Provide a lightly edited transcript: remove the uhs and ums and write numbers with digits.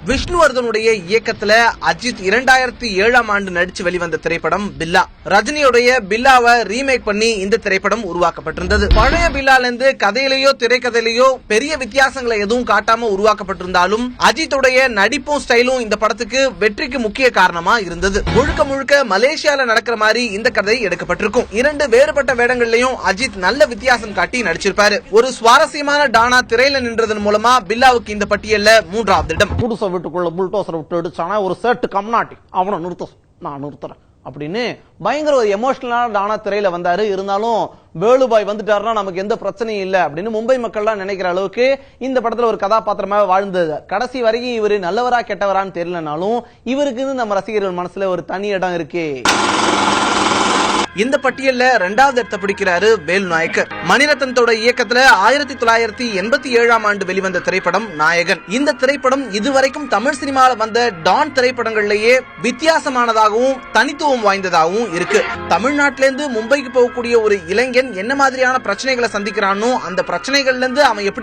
விஷ்ணுவர்தனுடைய இயக்கத்துல அஜித் 2007ஆம் ஆண்டு நடிச்சு வெளிவந்த திரைப்படம் பில்லா. ரஜினியுடைய பில்லாவை ரீமேக் பண்ணி இந்த திரைப்படம் உருவாக்கப்பட்டிருந்தது. பழைய பில்லால இருந்து கதையிலேயோ திரைக்கதையிலேயோ பெரிய வித்தியாசங்களை எதுவும் காட்டாம உருவாக்கப்பட்டிருந்தாலும் அஜித்துடைய நடிப்பும் ஸ்டைலும் இந்த படத்துக்கு வெற்றிக்கு முக்கிய காரணமா இருந்தது. முழுக்க முழுக்க மலேசியால நடக்கிற மாதிரி இந்த கதை எடுக்கப்பட்டிருக்கும். 2 வேறுபட்ட வேடங்கள்லயும் அஜித் நல்ல வித்தியாசம் காட்டி நடிச்சிருப்பாரு. ஒரு சுவாரஸ்யமான டானா திரையில நின்றதன் மூலமா பில்லாவுக்கு இந்த பட்டியல்ல 3வது இடம். வீட்டுக்குள்ள புல்டோசரை விட்டு அடிச்சானா ஒரு சேட்டு கம்நாட்டி அவனை நான் நிறுத்துறேன் அப்படின்னு பயங்கர ஒரு எமோஷனலான டானா திரையில வந்தாரு. இருந்தாலும் வேலுபாய் வந்துட்டாருன்னா நமக்கு எந்த பிரச்சனையும் இல்ல அப்படின்னு மும்பை மக்கள்லாம் நினைக்கிற அளவுக்கு இந்த படத்துல ஒரு கதாபாத்திரமா வாழ்ந்தது. கடைசி வரைக்கும் இவரு நல்லவரா கெட்டவரான்னு தெரியலனாலும் இவருக்கு நம்ம ரசிகர்கள் மனசுல ஒரு தனி இடம் இருக்கு. இந்த பட்டியல்ல 2வது இடத்தை பிடிக்கிறாரு வேலு நாயக்கர். மணிரத்னத்தோட இயக்கத்துல 1987ஆம் ஆண்டு வெளிவந்த திரைப்படம் நாயகன். இந்த திரைப்படம் இதுவரைக்கும் தமிழ் சினிமால வந்த டான் திரைப்படங்கள்லயே வித்தியாசமானதாகவும் தனித்துவம் வாய்ந்ததாகவும் இருக்கு. தமிழ்நாட்டில இருந்து மும்பைக்கு போகக்கூடிய ஒரு இளைஞன் என்ன மாதிரியான பிரச்சனைகளை சந்திக்கிறானோ அந்த பிரச்சனைகள்ல இருந்து அவன் எப்படி